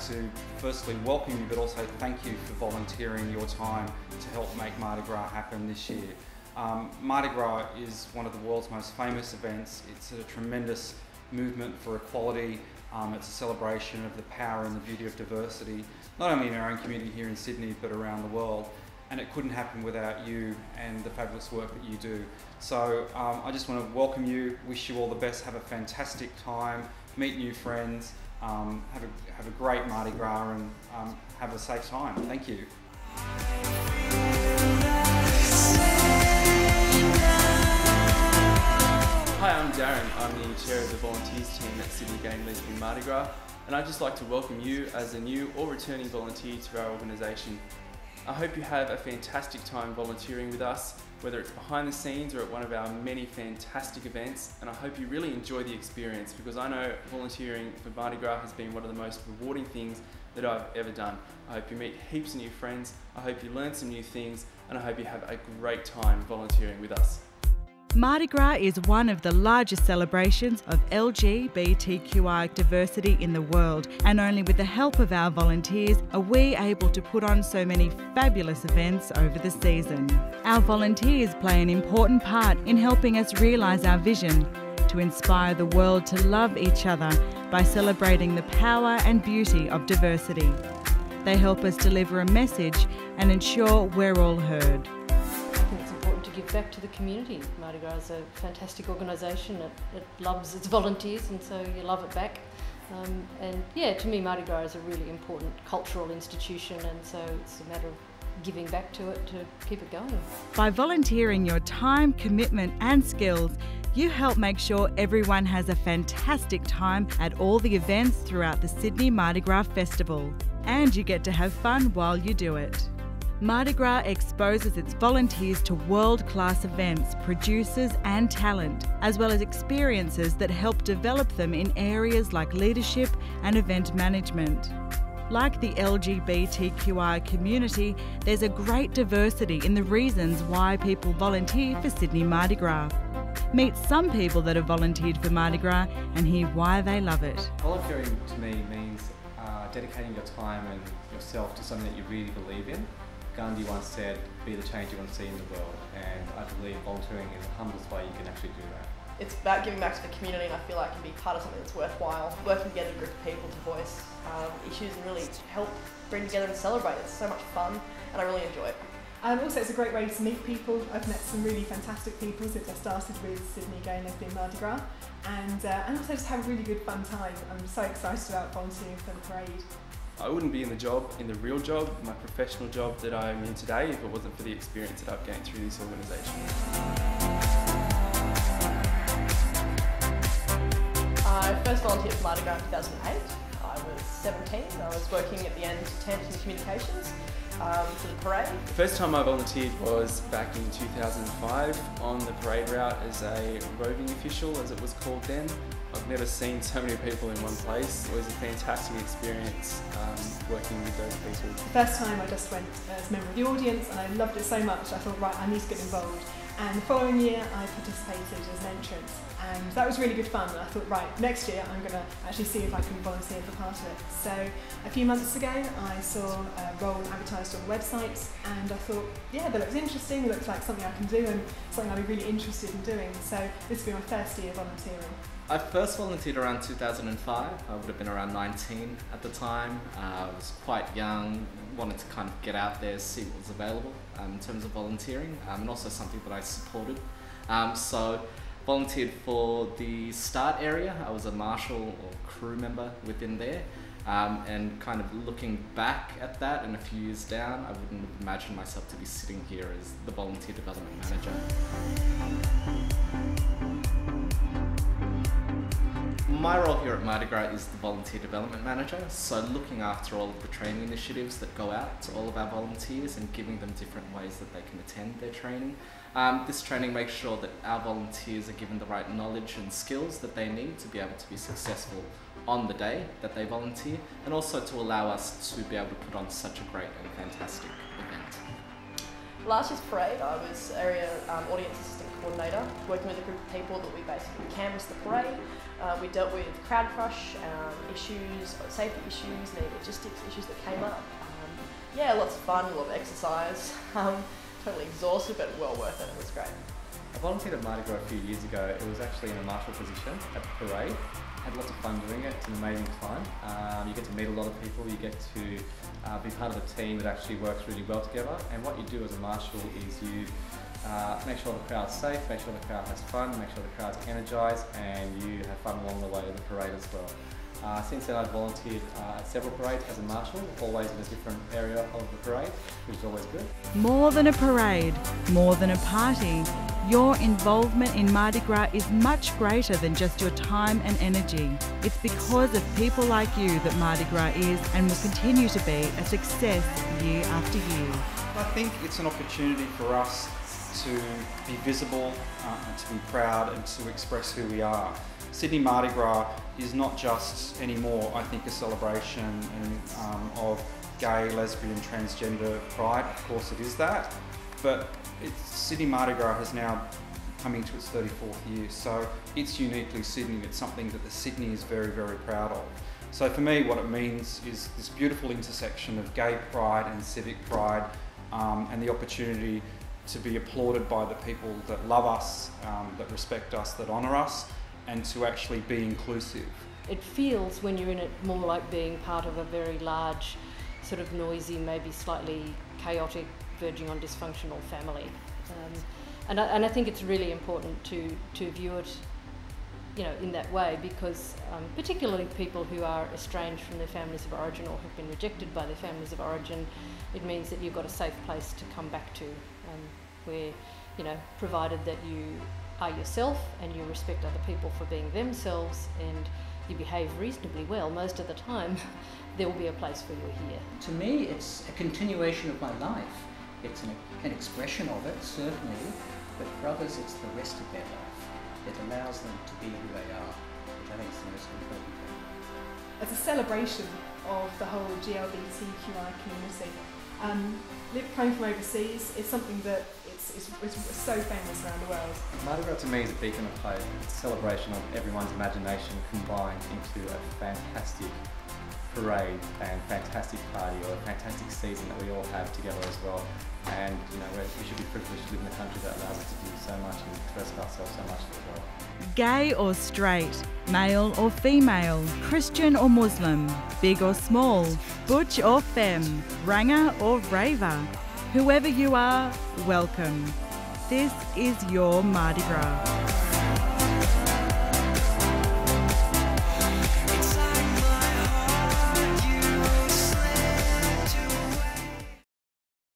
to firstly welcome you, but also thank you for volunteering your time to help make Mardi Gras happen this year. Mardi Gras is one of the world's most famous events. It's a tremendous movement for equality. It's a celebration of the power and the beauty of diversity, not only in our own community here in Sydney, but around the world. And it couldn't happen without you and the fabulous work that you do. So I just want to welcome you, wish you all the best, have a fantastic time, meet new friends, have a great Mardi Gras, and have a safe time. Thank you. Hi, I'm Darren. I'm the chair of the volunteers team at Sydney Lesbian Mardi Gras, and I'd just like to welcome you as a new or returning volunteer to our organisation. I hope you have a fantastic time volunteering with us, whether it's behind the scenes or at one of our many fantastic events, and I hope you really enjoy the experience, because I know volunteering for Mardi Gras has been one of the most rewarding things that I've ever done. I hope you meet heaps of new friends, I hope you learn some new things, and I hope you have a great time volunteering with us. Mardi Gras is one of the largest celebrations of LGBTQI diversity in the world, and only with the help of our volunteers are we able to put on so many fabulous events over the season. Our volunteers play an important part in helping us realise our vision to inspire the world to love each other by celebrating the power and beauty of diversity. They help us deliver a message and ensure we're all heard. I think it's important to give back to the community. Mardi Gras is a fantastic organisation. It loves its volunteers, and so you love it back. And yeah, to me Mardi Gras is a really important cultural institution, and so it's a matter of giving back to it to keep it going. By volunteering your time, commitment and skills, you help make sure everyone has a fantastic time at all the events throughout the Sydney Mardi Gras Festival. And you get to have fun while you do it. Mardi Gras exposes its volunteers to world-class events, producers and talent, as well as experiences that help develop them in areas like leadership and event management. Like the LGBTQI community, there's a great diversity in the reasons why people volunteer for Sydney Mardi Gras. Meet some people that have volunteered for Mardi Gras and hear why they love it. Volunteering to me means dedicating your time and yourself to something that you really believe in. Gandhi once said, be the change you want to see in the world, and I believe volunteering is the humblest way you can actually do that. It's about giving back to the community, and I feel like I can be part of something that's worthwhile, working together with a group of people to voice issues and really help bring together and celebrate. It's so much fun and I really enjoy it. Also, it's a great way to meet people. I've met some really fantastic people since I started with Sydney Gay and Lesbian Mardi Gras, and also just have a really good fun time. I'm so excited about volunteering for the parade. I wouldn't be in the real job, my professional job that I'm in today, if it wasn't for the experience that I've gained through this organisation. I first volunteered for Mardi Gras in 2008. I was 17. I was working at the end tent in communications for the parade. The first time I volunteered was back in 2005 on the parade route as a roving official, as it was called then. I've never seen so many people in one place. It was a fantastic experience working with those people. The first time I just went as a member of the audience, and I loved it so much I thought, right, I need to get involved. And the following year I participated as an entrant, and that was really good fun. And I thought, right, next year I'm going to actually see if I can volunteer for part of it. So a few months ago I saw a role advertised on the website, and I thought, yeah, that looks interesting, it looks like something I can do and something I'd be really interested in doing. So this will be my first year volunteering. I first volunteered around 2005. I would have been around 19 at the time. I was quite young, wanted to kind of get out there, see what was available in terms of volunteering, and also something that I supported. So volunteered for the start area. I was a marshal or crew member within there, and kind of looking back at that and a few years down, I wouldn't have imagined myself to be sitting here as the volunteer development manager. My role here at Mardi Gras is the Volunteer Development Manager, so looking after all of the training initiatives that go out to all of our volunteers and giving them different ways that they can attend their training. This training makes sure that our volunteers are given the right knowledge and skills that they need to be able to be successful on the day that they volunteer, and also to allow us to be able to put on such a great and fantastic event. Last year's parade, I was area audience assistant coordinator, working with a group of people that we basically canvassed the parade. We dealt with crowd crush issues, safety issues, and logistics issues that came up. Yeah, lots of fun, a lot of exercise. Totally exhausted, but well worth it. It was great. I volunteered at Mardi Gras a few years ago. It was actually in a marshal position at the parade. Had lots of fun doing it. It's an amazing time. You get to meet a lot of people. You get to be part of a team that actually works really well together. And what you do as a marshal is you make sure the crowd's safe, make sure the crowd has fun, make sure the crowd's energised, and you have fun along the way to the parade as well. Since then I've volunteered at several parades as a marshal, always in a different area of the parade, which is always good. More than a parade, more than a party, your involvement in Mardi Gras is much greater than just your time and energy. It's because of people like you that Mardi Gras is and will continue to be a success year after year. I think it's an opportunity for us to be visible, and to be proud and to express who we are. Sydney Mardi Gras is not just anymore, I think, a celebration of gay, lesbian, transgender pride. Of course it is that, but Sydney Mardi Gras has now come into its 34th year, so it's uniquely Sydney. It's something that the Sydney is very, very proud of. So for me, what it means is this beautiful intersection of gay pride and civic pride, and the opportunity to be applauded by the people that love us, that respect us, that honour us, and to actually be inclusive. It feels, when you're in it, more like being part of a very large, sort of noisy, maybe slightly chaotic, verging on dysfunctional family. And I think it's really important to view it, in that way, because particularly people who are estranged from their families of origin or have been rejected by their families of origin, it means that you've got a safe place to come back to, where, provided that you are yourself and you respect other people for being themselves and you behave reasonably well most of the time, there will be a place for you here. To me, it's a continuation of my life. It's an expression of it, certainly, but for others it's the rest of their life. It allows them to be who they are, which I think is the most important thing. As a celebration of the whole GLBTQI community, coming from overseas is something that it's so famous around the world. Mardi Gras to me is a beacon of hope. It's a celebration of everyone's imagination combined into a fantastic parade and fantastic party, or a fantastic season that we all have together as well. And we should be privileged to live in a country that allows us to do so much and express ourselves so much as well. Gay or straight, male or female, Christian or Muslim, big or small, butch or femme, ranger or raver, whoever you are, welcome. This is your Mardi Gras.